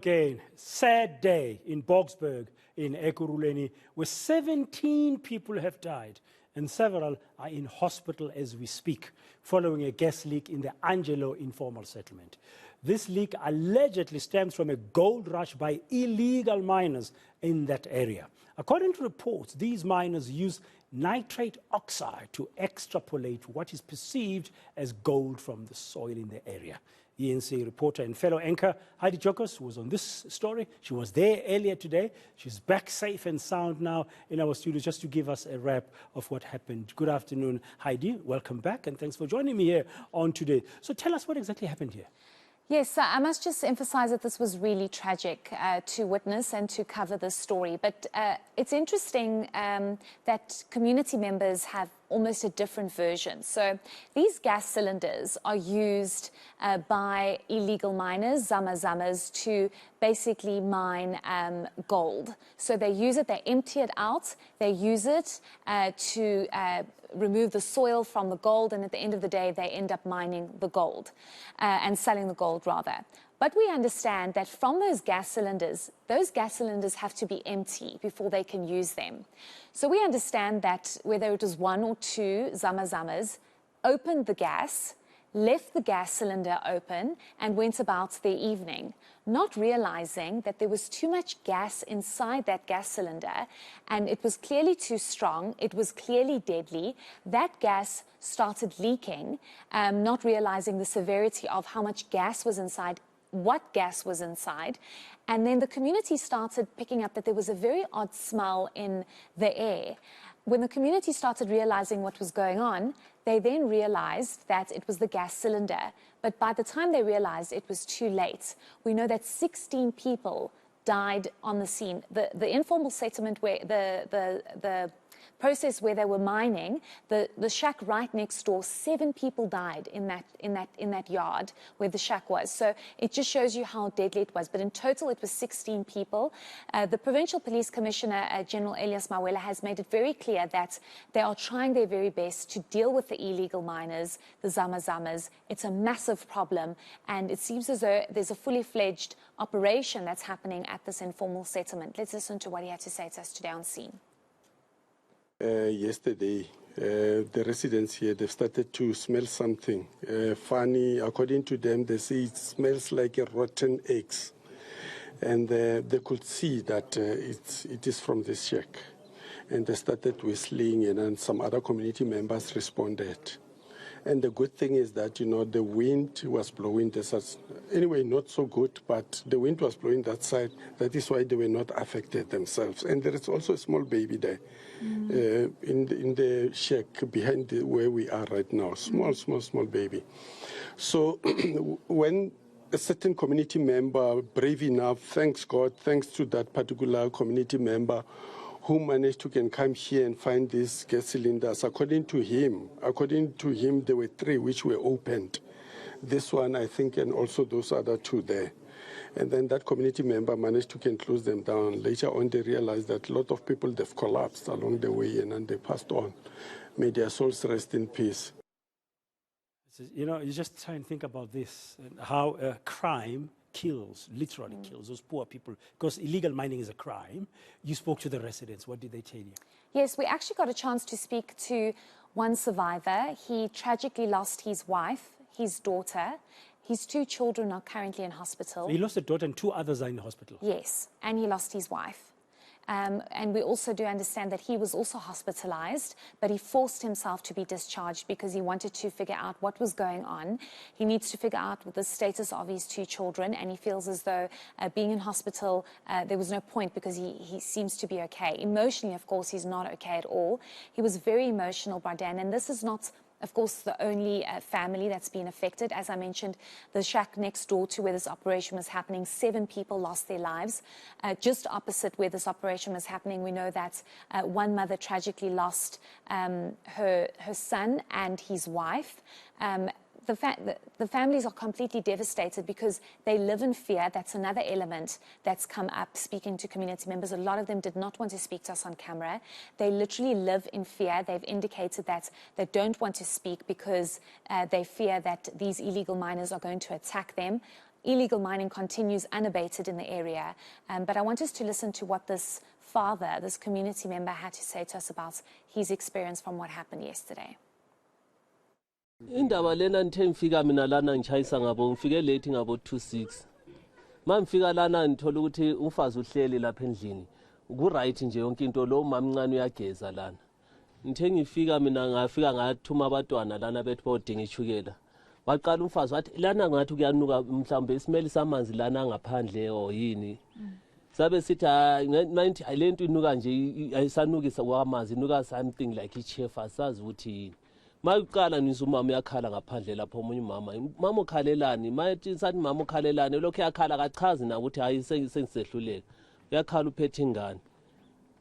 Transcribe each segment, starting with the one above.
Again, sad day in Boksburg in Ekurhuleni, where 17 people have died and several are in hospital as we speak, following a gas leak in the Angelo informal settlement. This leak allegedly stems from a gold rush by illegal miners in that area. According to reports, these miners use nitrate oxide to extrapolate what is perceived as gold from the soil in the area. eNCA reporter and fellow anchor Heidi Giokos was on this story. She was there earlier today. She's back safe and sound now in our studio just to give us a wrap of what happened. Good afternoon, Heidi. Welcome back and thanks for joining me here on today. So tell us what exactly happened here. Yes, I must just emphasize that this was really tragic to witness and to cover this story. But it's interesting that community members have almost a different version. So these gas cylinders are used by illegal miners, zamas, to basically mine gold. So they use it, they empty it out, they use it to remove the soil from the gold, and at the end of the day, they end up mining the gold and selling the gold rather. But we understand that from those gas cylinders have to be empty before they can use them. So we understand that whether it was one or two zamas opened the gas, left the gas cylinder open and went about their evening, not realizing that there was too much gas inside that gas cylinder and it was clearly too strong, it was clearly deadly. That gas started leaking, not realizing the severity of how much gas was inside, what gas was inside. And then the community started picking up that there was a very odd smell in the air. When the community started realizing what was going on, they then realized that it was the gas cylinder. But by the time they realized, it was too late. We know that 16 people died on the scene. The informal settlement where the process where they were mining, the shack right next door, 7 people died in that yard where the shack was. So it just shows you how deadly it was. But in total, it was 16 people. The Provincial Police Commissioner, General Elias Mawela, has made it very clear that they are trying their very best to deal with the illegal miners, the zamas. It's a massive problem, and it seems as though there's a fully fledged operation that's happening at this informal settlement. Let's listen to what he had to say to us today on scene. Yesterday, the residents here, they've started to smell something funny. According to them, they say it smells like a rotten eggs. And they could see that it is from the shack. And they started whistling, and then some other community members responded. And the good thing is that, the wind was blowing this side. Anyway, not so good, but the wind was blowing that side. That is why they were not affected themselves. And there is also a small baby there in the shack behind where we are right now. Small baby. So when a certain community member, brave enough, thanks God, thanks to that particular community member, who managed to come here and find these gas cylinders. According to him, there were 3 which were opened. This one, I think, and also those other 2 there. And then that community member managed to close them down. Later on, they realized that a lot of people, they've collapsed along the way, and then they passed on. May their souls rest in peace. You just try and think about this, how a crime literally kills those poor people, because illegal mining is a crime. You spoke to the residents. What did they tell you? Yes, we actually got a chance to speak to one survivor. He tragically lost his wife, his daughter. His 2 children are currently in hospital. So he lost a daughter and 2 others are in hospital. Yes, and he lost his wife. And we also do understand that he was also hospitalized, but he forced himself to be discharged because he wanted to figure out what was going on. He needs to figure out the status of his 2 children, and he feels as though being in hospital, there was no point because he seems to be okay. Emotionally, of course, he's not okay at all. He was very emotional, Bardan, and this is not, of course, the only family that's been affected. As I mentioned, the shack next door to where this operation was happening, 7 people lost their lives. Just opposite where this operation was happening, we know that one mother tragically lost her son and his wife. The families are completely devastated because they live in fear. That's another element that's come up speaking to community members. A lot of them did not want to speak to us on camera. They literally live in fear. They've indicated that they don't want to speak because they fear that these illegal miners are going to attack them. illegal mining continues unabated in the area. But I want us to listen to what this father, this community member, had to say to us about his experience from what happened yesterday. Indaba lena nithe ngifika mina lana ngishayisa ngabo ngifike late ngabo 26. Mangifika lana ngithola ukuthi umfazi uhleli lapha endlini. Ku right nje yonke into lo mama mncane uyageza lana. Ngithe ngifika mina ngafika ngathuma abantwana lana bethi bodinga ichukela. Waqala umfazi wathi lana ngathi kuyanuka mhlambe isimeli samanzi lana ngaphandle o yini. Sabe sithi manje lento inuka nje ayisanukisa kwamanzi inuka something like ichef asazi ukuthi yini. Mayiqala nisa umama uyakhala ngaphandle lapho omunye mama ukhalelani mayithi sathi mama ukhalelani lokho yakhala akachazi na ukuthi hayi sengisehluleka uyakhala uphethe ingane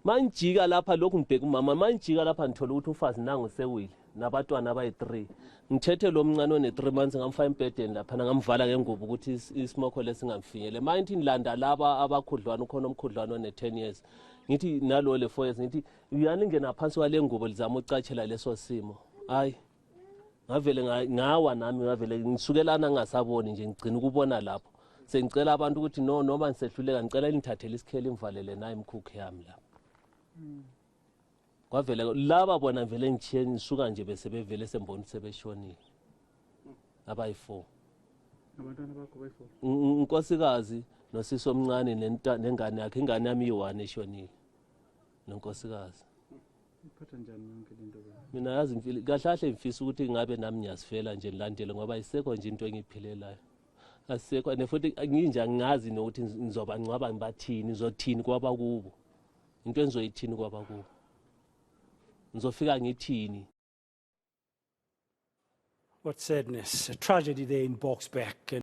manjika lapha lokhu ngibheka umama manjika lapha ngithola ukuthi ufazi nangu sewile nabantwana abayi3 ngithethe lo mncane one3 months ngamfa embedeni lapha ngamvala ngengubo ukuthi isimoko lesingamfinyele mayithi ngilanda laba abakhudlwana ukhona umkhudlwana one10 years ngithi nalo le4 years ngithi uyani ngena phansi kwale ngubo lizama ucatshela leso simo hayi ngavele ngawa nami ngavele ngisukelana ngasaboni nje ngicina ukubona lapho sengicela abantu ukuthi no noma ngisehluleka ngicela nithathele isikheli imvalele nayi imkhukhu yami lapho kwavele laba bona vele ngichiye ngisuka nje bese bevele sembona sebeshonile abayi4 abantwana bakho bayi4 unkosikazi nosisi omncane nengane yakhe ingane yami yi1 eshonile nonkosikazi iphatha njani yonke lento ke mina yazi ngifile kahlahle ngifisa ukuthi ngabe nami ngiyasifela nje nilandele ngoba isekho nje into engiphilelayo asekho nefuthi nginja ngazi nokuthi ngizoba ngcwaba ngibathini nizothini kwaba kubo into enzoyithini kwaba kubo nizofika ngithini. What sadness, a tragedy there in Boksburg.